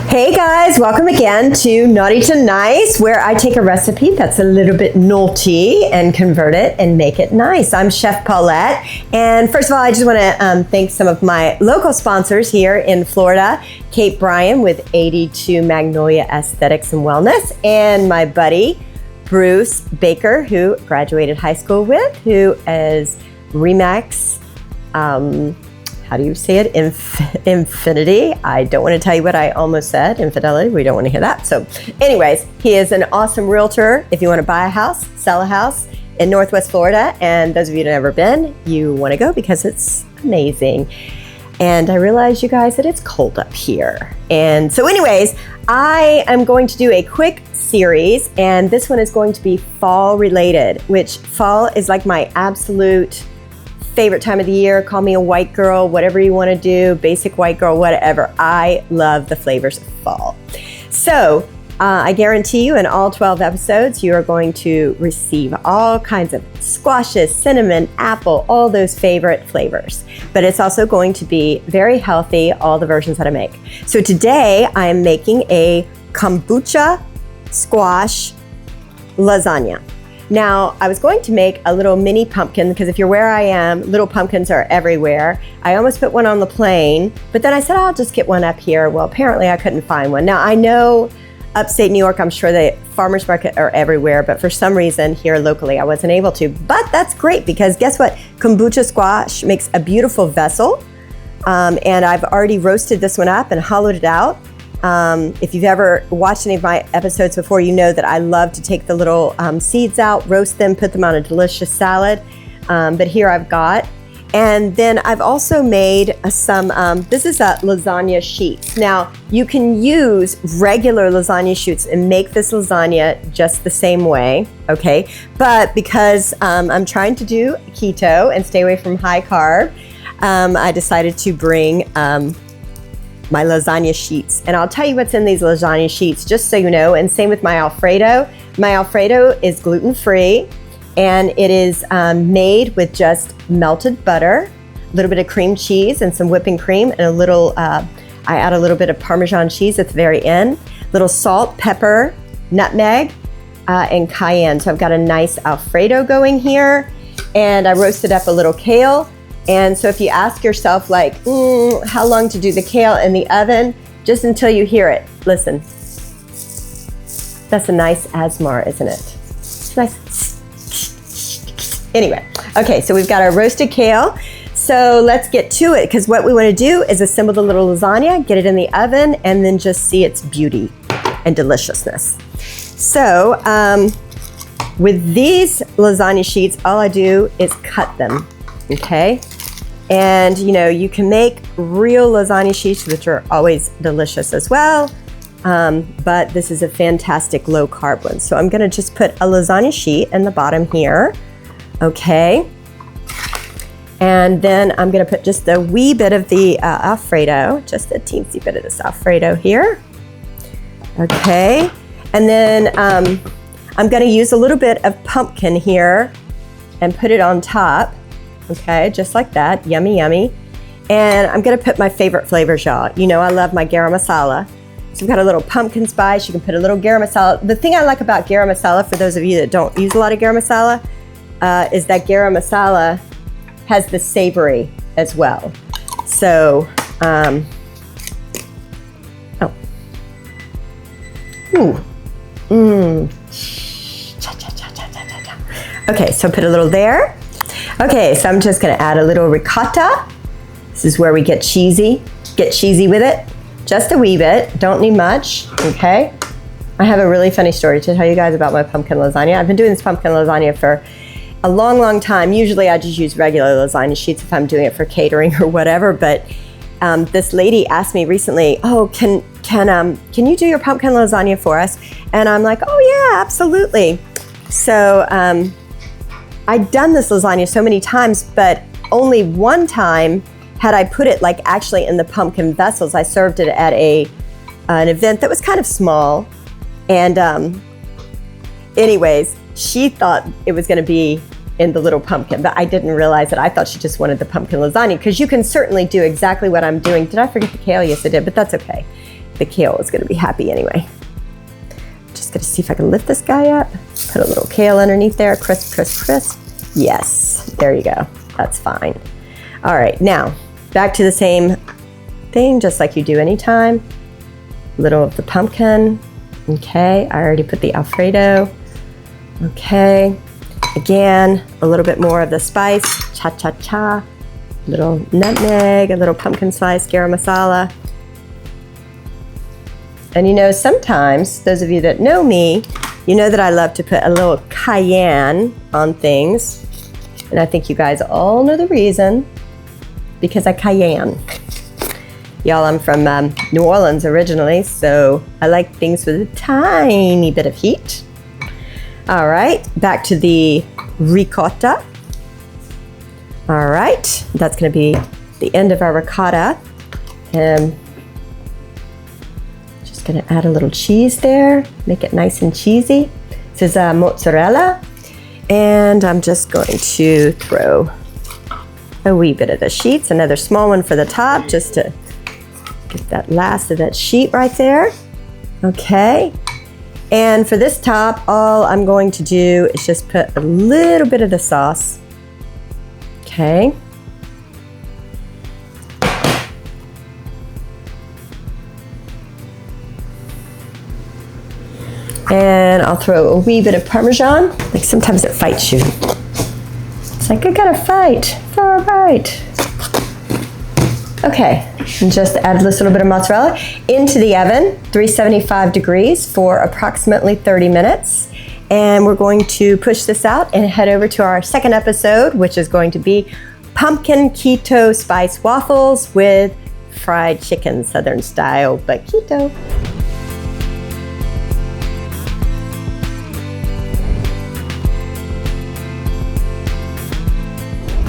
Hey guys, welcome again to Naughty to Nice, where I take a recipe that's a little bit naughty and convert it and make it nice. I'm Chef Paulette, and first of all, I just want to thank some of my local sponsors here in Florida, Kate Bryan with 82 Magnolia Aesthetics and Wellness, and my buddy Bruce Baker, who graduated high school with, who is Remax, how do you say it? Infinity. I don't want to tell you what I almost said. Infidelity. We don't want to hear that. So anyways, he is an awesome realtor. If you want to buy a house, sell a house in Northwest Florida, and those of you that have never been, you want to go because it's amazing. And I realize, you guys, that it's cold up here. And so anyways, I am going to do a quick series, and this one is going to be fall related, which fall is like my absolute favorite time of the year. Call me a white girl, whatever you want to do, basic white girl, whatever. I love the flavors of fall. So I guarantee you in all 12 episodes, you are going to receive all kinds of squashes, cinnamon, apple, all those favorite flavors. But it's also going to be very healthy, all the versions that I make. So today I am making a kombucha squash lasagna. Now, I was going to make a little mini pumpkin because if you're where I am, little pumpkins are everywhere. I almost put one on the plane, but then I said, I'll just get one up here. Well, apparently I couldn't find one. Now, I know upstate New York, I'm sure the farmers market are everywhere, but for some reason here locally, I wasn't able to. But that's great because guess what? Kombucha squash makes a beautiful vessel. And I've already roasted this one up and hollowed it out. If you've ever watched any of my episodes before, you know that I love to take the little seeds out, roast them, put them on a delicious salad. But here I've got. And then I've also made some, this is a lasagna sheets. Now, you can use regular lasagna sheets and make this lasagna just the same way, okay? But because I'm trying to do keto and stay away from high carb, I decided to bring my lasagna sheets. And I'll tell you what's in these lasagna sheets, just so you know, and same with my Alfredo. My Alfredo is gluten-free, and it is made with just melted butter, a little bit of cream cheese and some whipping cream, and a little, I add a little bit of Parmesan cheese at the very end, little salt, pepper, nutmeg, and cayenne. So I've got a nice Alfredo going here, and I roasted up a little kale. And so if you ask yourself like, how long to do the kale in the oven, just until you hear it. Listen, that's a nice ASMR, isn't it? It's nice. Anyway, okay, so we've got our roasted kale. So let's get to it, because what we want to do is assemble the little lasagna, get it in the oven, and then just see its beauty and deliciousness. So with these lasagna sheets, all I do is cut them, okay? And you know, you can make real lasagna sheets, which are always delicious as well. But this is a fantastic low carb one. So I'm gonna just put a lasagna sheet in the bottom here, okay? And then I'm gonna put just a wee bit of the Alfredo, just a teensy bit of this Alfredo here, okay? And then I'm gonna use a little bit of pumpkin here and put it on top. Okay, just like that, yummy, yummy. And I'm gonna put my favorite flavors, y'all. You know I love my garam masala. So I've got a little pumpkin spice. You can put a little garam masala. The thing I like about garam masala, for those of you that don't use a lot of garam masala, is that garam masala has the savory as well. So, Okay, so put a little there. Okay, so I'm just gonna add a little ricotta. This is where we get cheesy with it. Just a wee bit, don't need much, okay? I have a really funny story to tell you guys about my pumpkin lasagna. I've been doing this pumpkin lasagna for a long, long time. Usually I just use regular lasagna sheets if I'm doing it for catering or whatever, but this lady asked me recently, oh, can you do your pumpkin lasagna for us? And I'm like, oh yeah, absolutely. So, I'd done this lasagna so many times, but only one time had I put it like actually in the pumpkin vessels. I served it at an event that was kind of small. And anyways, she thought it was gonna be in the little pumpkin, but I didn't realize it. I thought she just wanted the pumpkin lasagna, because you can certainly do exactly what I'm doing. Did I forget the kale? Yes, I did, but that's okay. the kale is gonna be happy anyway. Just gonna see if I can lift this guy up. Put a little kale underneath there, crisp, crisp, crisp. Yes, there you go, that's fine. All right, now, back to the same thing, just like you do anytime. Little of the pumpkin, okay. I already put the Alfredo, okay. Again, a little bit more of the spice, cha-cha-cha. Little nutmeg, a little pumpkin spice, garam masala. And you know, sometimes, those of you that know me, you know that I love to put a little cayenne on things. And I think you guys all know the reason, because I cayenne. Y'all, I'm from New Orleans originally, so I like things with a tiny bit of heat. All right, back to the ricotta. All right, that's gonna be the end of our ricotta. And just gonna add a little cheese there, make it nice and cheesy. This is mozzarella. And I'm just going to throw a wee bit of the sheets, another small one for the top, just to get that last of that sheet right there. Okay. And for this top, all I'm going to do is just put a little bit of the sauce. Okay. And I'll throw a wee bit of Parmesan. Like sometimes it fights you. It's like, I gotta fight for a bite. Okay, and just add this little bit of mozzarella into the oven, 375 degrees for approximately 30 minutes. And we're going to push this out and head over to our second episode, which is going to be pumpkin keto spice waffles with fried chicken, Southern style, but keto.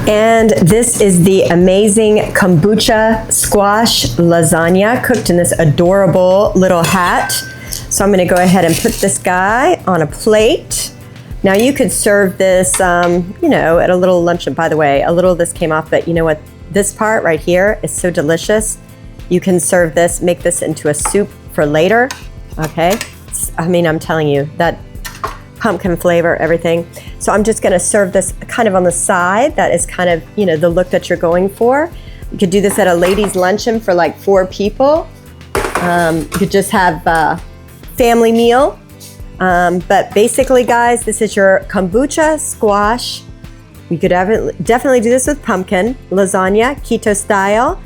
And this is the amazing kombucha squash lasagna cooked in this adorable little hat. So I'm gonna go ahead and put this guy on a plate. Now you could serve this, you know, at a little luncheon. By the way, a little of this came off, but you know what? This part right here is so delicious. You can serve this, make this into a soup for later, okay? I mean, I'm telling you, that pumpkin flavor, everything. So I'm just gonna serve this kind of on the side. That is kind of, you know, the look that you're going for. You could do this at a ladies' luncheon for like 4 people. You could just have a family meal. But basically, guys, this is your kombucha squash. You could definitely do this with pumpkin lasagna, keto style.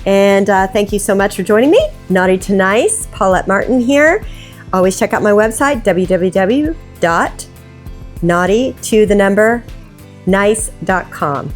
And thank you so much for joining me. Naughty to Nice, Paulette Martin here. Always check out my website, www.naughty2nice.com.